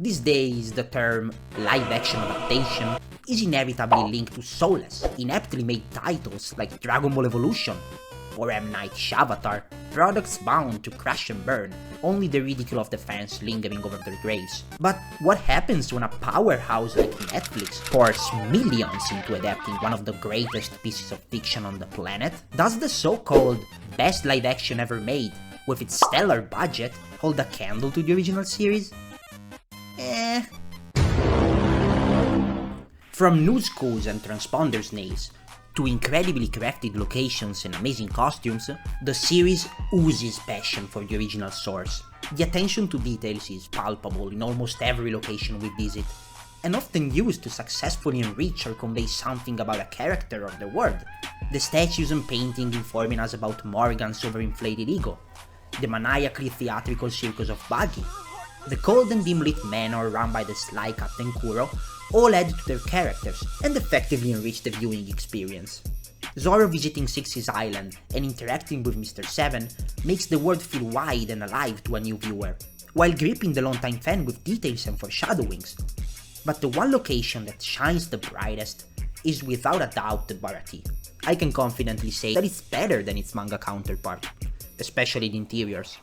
These days, the term live-action adaptation is inevitably linked to soulless, ineptly made titles like Dragon Ball Evolution or M. Night Shyamalan, products bound to crash and burn, only the ridicule of the fans lingering over their graves. But what happens when a powerhouse like Netflix pours millions into adapting one of the greatest pieces of fiction on the planet? Does the so-called best live action ever made, with its stellar budget, hold a candle to the original series? From newscoos and transponders nails, to incredibly crafted locations and amazing costumes, the series oozes passion for the original source. The attention to details is palpable in almost every location we visit, and often used to successfully enrich or convey something about a character or the world. The statues and painting informing us about Morgan's overinflated ego, the maniacally theatrical circus of Buggy, the cold and dim-lit manor run by the sly Captain Kuro all add to their characters and effectively enrich the viewing experience. Zoro visiting Six's island and interacting with Mr. 7 makes the world feel wide and alive to a new viewer, while gripping the longtime fan with details and foreshadowings. But the one location that shines the brightest is without a doubt the Baratie. I can confidently say that it's better than its manga counterpart, especially the interiors,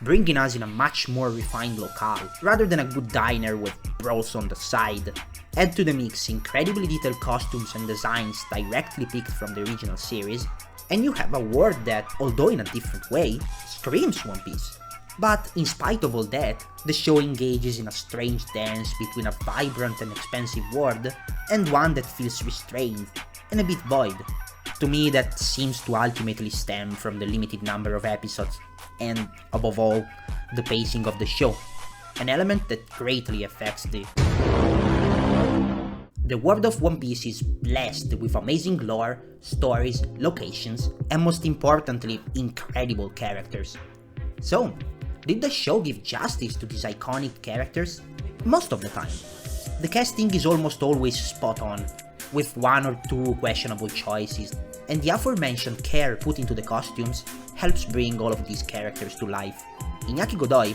bringing us in a much more refined locale, rather than a good diner with brawls on the side. Add to the mix incredibly detailed costumes and designs directly picked from the original series, and you have a world that, although in a different way, screams One Piece. But in spite of all that, the show engages in a strange dance between a vibrant and expansive world, and one that feels restrained and a bit void. To me, that seems to ultimately stem from the limited number of episodes, and, above all, the pacing of the show, an element that greatly affects the world of One Piece is blessed with amazing lore, stories, locations, and most importantly, incredible characters. So, did the show give justice to these iconic characters? Most of the time. The casting is almost always spot on, with one or two questionable choices, and the aforementioned care put into the costumes helps bring all of these characters to life. Iñaki Godoy,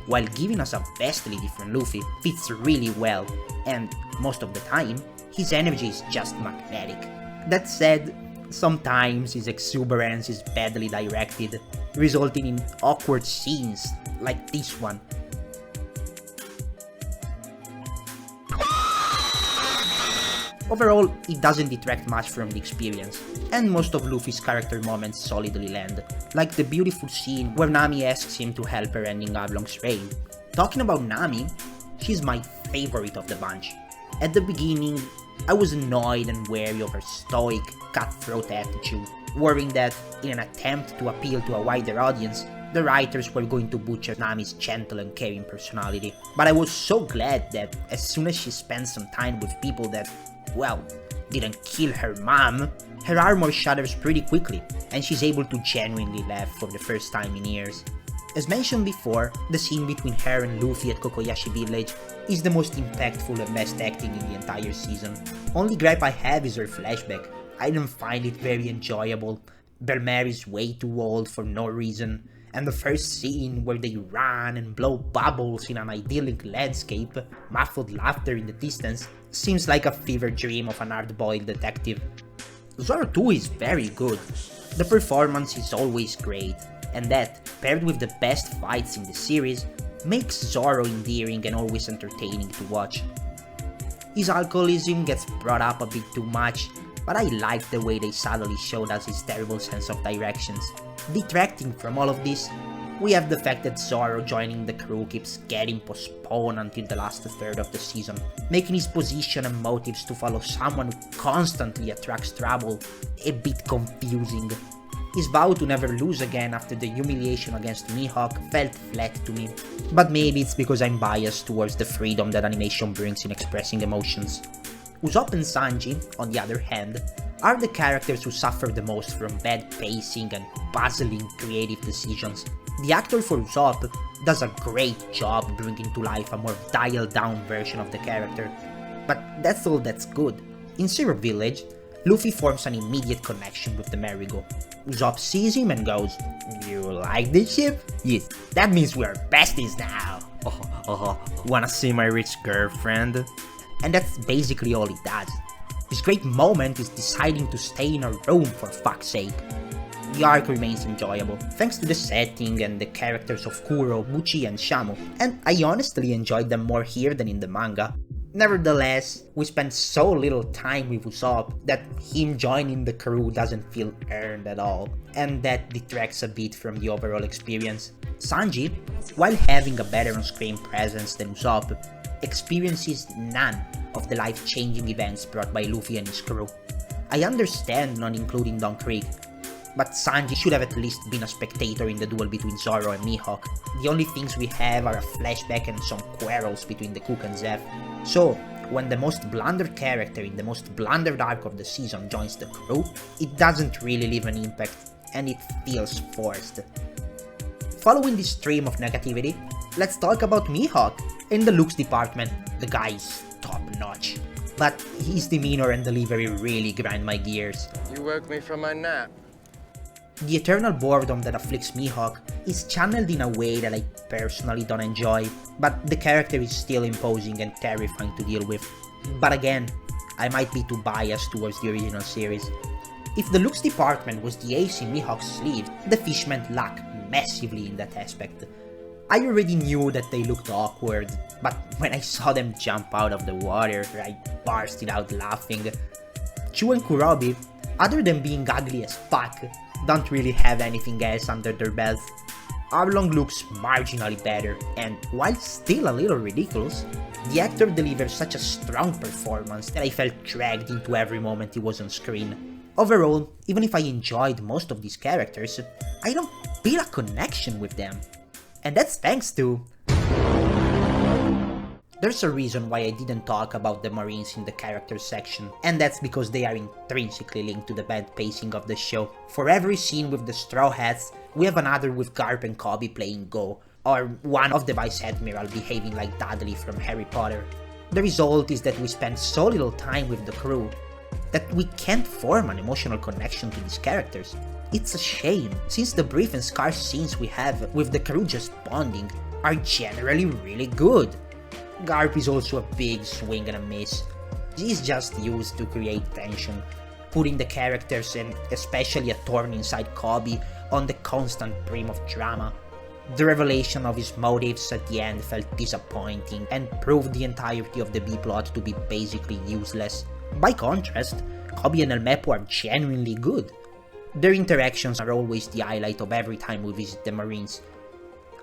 while giving us a vastly different Luffy, fits really well, and most of the time, his energy is just magnetic. That said, sometimes his exuberance is badly directed, resulting in awkward scenes like this one. Overall, it doesn't detract much from the experience, and most of Luffy's character moments solidly land, like the beautiful scene where Nami asks him to help her ending Ablong's reign. Talking about Nami, she's my favorite of the bunch. At the beginning, I was annoyed and wary of her stoic, cutthroat attitude, worrying that, in an attempt to appeal to a wider audience, the writers were going to butcher Nami's gentle and caring personality. But I was so glad that as soon as she spent some time with people that, well, didn't kill her mom, her armor shatters pretty quickly, and she's able to genuinely laugh for the first time in years. As mentioned before, the scene between her and Luffy at Kokoyashi Village is the most impactful and best acting in the entire season. Only gripe I have is her flashback. I didn't find it very enjoyable. Belmer is way too old for no reason, and the first scene where they run and blow bubbles in an idyllic landscape, muffled laughter in the distance, seems like a fever dream of an hard-boiled detective. Zoro too is very good. The performance is always great, and that, paired with the best fights in the series, makes Zoro endearing and always entertaining to watch. His alcoholism gets brought up a bit too much, but I like the way they subtly showed us his terrible sense of directions. Detracting from all of this, we have the fact that Zoro joining the crew keeps getting postponed until the last third of the season, making his position and motives to follow someone who constantly attracts trouble a bit confusing. His vow to never lose again after the humiliation against Mihawk felt flat to me, but maybe it's because I'm biased towards the freedom that animation brings in expressing emotions. Usopp and Sanji, on the other hand, are the characters who suffer the most from bad pacing and puzzling creative decisions. The actor for Usopp does a great job bringing to life a more dialed down version of the character, but that's all that's good. In Syrup Village, Luffy forms an immediate connection with the Marigo. Usopp sees him and goes, "You like this ship? Yes, that means we're besties now." Wanna see my rich girlfriend? And that's basically all he does. His great moment is deciding to stay in a room for fuck's sake. The arc remains enjoyable, thanks to the setting and the characters of Kuro, Buchi and Shamu, and I honestly enjoyed them more here than in the manga. Nevertheless, we spend so little time with Usopp that him joining the crew doesn't feel earned at all, and that detracts a bit from the overall experience. Sanji, while having a better on-screen presence than Usopp, experiences none of the life-changing events brought by Luffy and his crew. I understand not including Don Krieg, but Sanji should have at least been a spectator in the duel between Zoro and Mihawk. The only things we have are a flashback and some quarrels between the Cook and Zeph. So, when the most blundered character in the most blundered arc of the season joins the crew, it doesn't really leave an impact, and it feels forced. Following this stream of negativity, let's talk about Mihawk. In the looks department, the guy is top notch, but his demeanor and delivery really grind my gears. You woke me from my nap. The eternal boredom that afflicts Mihawk is channeled in a way that I personally don't enjoy, but the character is still imposing and terrifying to deal with. But again, I might be too biased towards the original series. If the looks department was the ace in Mihawk's sleeve, the fishmen lack massively in that aspect. I already knew that they looked awkward, but when I saw them jump out of the water, I bursted out laughing. Chu and Kurobi, other than being ugly as fuck, don't really have anything else under their belts. Arlong looks marginally better, and while still a little ridiculous, the actor delivers such a strong performance that I felt dragged into every moment he was on screen. Overall, even if I enjoyed most of these characters, I don't feel a connection with them. And that's thanks to... There's a reason why I didn't talk about the Marines in the characters section, and that's because they are intrinsically linked to the bad pacing of the show. For every scene with the Straw Hats, we have another with Garp and Kobe playing Go, or one of the Vice Admiral behaving like Dudley from Harry Potter. The result is that we spend so little time with the crew that we can't form an emotional connection to these characters. It's a shame, since the brief and scarce scenes we have with the crew just bonding are generally really good. Garp is also a big swing and a miss. He's just used to create tension, putting the characters and especially a thorn inside Kobe on the constant brim of drama. The revelation of his motives at the end felt disappointing and proved the entirety of the B-plot to be basically useless. By contrast, Kobe and El Mepo are genuinely good. Their interactions are always the highlight of every time we visit the Marines.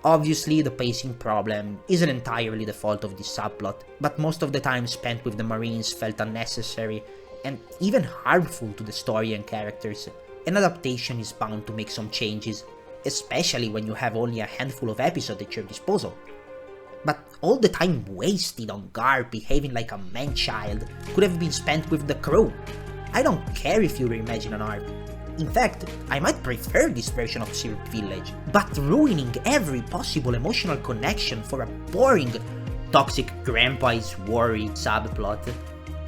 Obviously, the pacing problem isn't entirely the fault of this subplot, but most of the time spent with the Marines felt unnecessary and even harmful to the story and characters. An adaptation is bound to make some changes, especially when you have only a handful of episodes at your disposal. But all the time wasted on Garp behaving like a man-child could have been spent with the crew. I don't care if you reimagine an arc. In fact, I might prefer this version of Syrup Village, but ruining every possible emotional connection for a boring, toxic grandpa is worried subplot.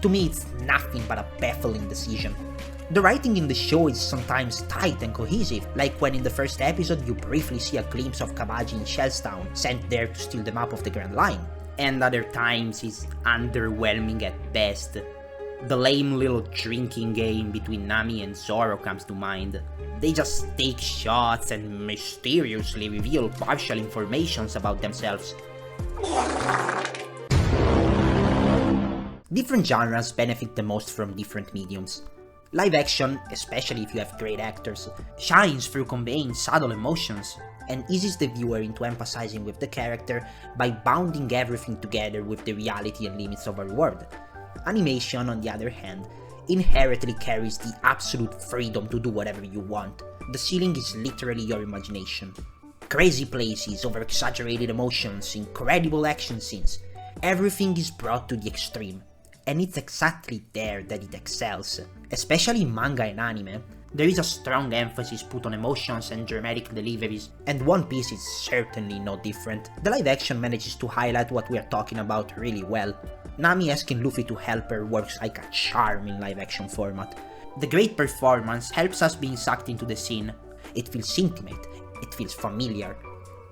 To me, it's nothing but a baffling decision. The writing in the show is sometimes tight and cohesive, like when in the first episode you briefly see a glimpse of Kabaji in Shellstown, sent there to steal the map of the Grand Line, and other times is underwhelming at best. The lame little drinking game between Nami and Zoro comes to mind. They just take shots and mysteriously reveal partial informations about themselves. Different genres benefit the most from different mediums. Live action, especially if you have great actors, shines through conveying subtle emotions and eases the viewer into empathizing with the character by bounding everything together with the reality and limits of our world. Animation, on the other hand, inherently carries the absolute freedom to do whatever you want. The ceiling is literally your imagination. Crazy places, over-exaggerated emotions, incredible action scenes, everything is brought to the extreme. And it's exactly there that it excels. Especially in manga and anime, there is a strong emphasis put on emotions and dramatic deliveries, and One Piece is certainly no different. The live action manages to highlight what we are talking about really well. Nami asking Luffy to help her works like a charm in live action format. The great performance helps us being sucked into the scene. It feels intimate, it feels familiar.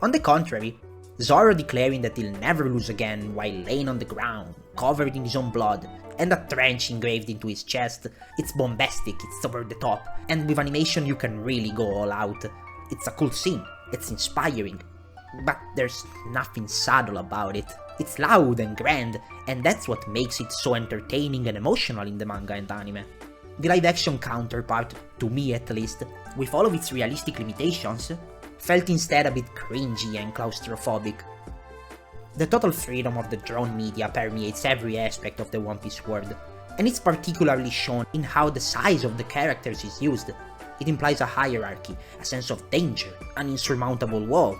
On the contrary, Zoro declaring that he'll never lose again while laying on the ground, covered in his own blood, and a trench engraved into his chest. It's bombastic, it's over the top, and with animation you can really go all out. It's a cool scene, it's inspiring, but there's nothing subtle about it. It's loud and grand, and that's what makes it so entertaining and emotional in the manga and anime. The live-action counterpart, to me at least, with all of its realistic limitations, felt instead a bit cringy and claustrophobic. The total freedom of the drawn media permeates every aspect of the One Piece world, and it's particularly shown in how the size of the characters is used. It implies a hierarchy, a sense of danger, an insurmountable wall.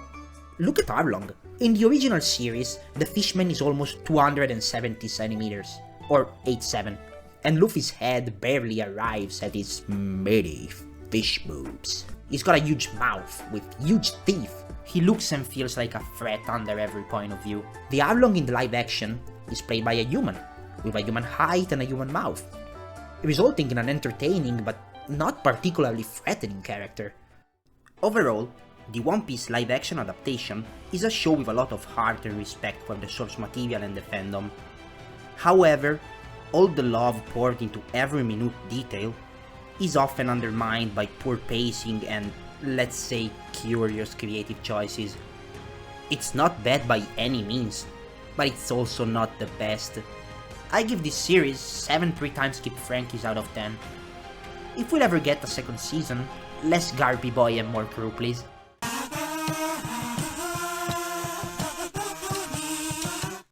Look at Arlong. In the original series, the fishman is almost 270 centimeters, or 8'7", and Luffy's head barely arrives at his meaty fish boobs. He's got a huge mouth with huge teeth. He looks and feels like a threat under every point of view. The Arlong in the live action is played by a human, with a human height and a human mouth, resulting in an entertaining but not particularly threatening character. Overall, the One Piece live action adaptation is a show with a lot of heart and respect for the source material and the fandom. However, all the love poured into every minute detail is often undermined by poor pacing and, let's say, curious creative choices. It's not bad by any means, but it's also not the best. I give this series 7 3-time skip Frankies out of 10. If we'll ever get a second season, less Garpy Boy and more crew please.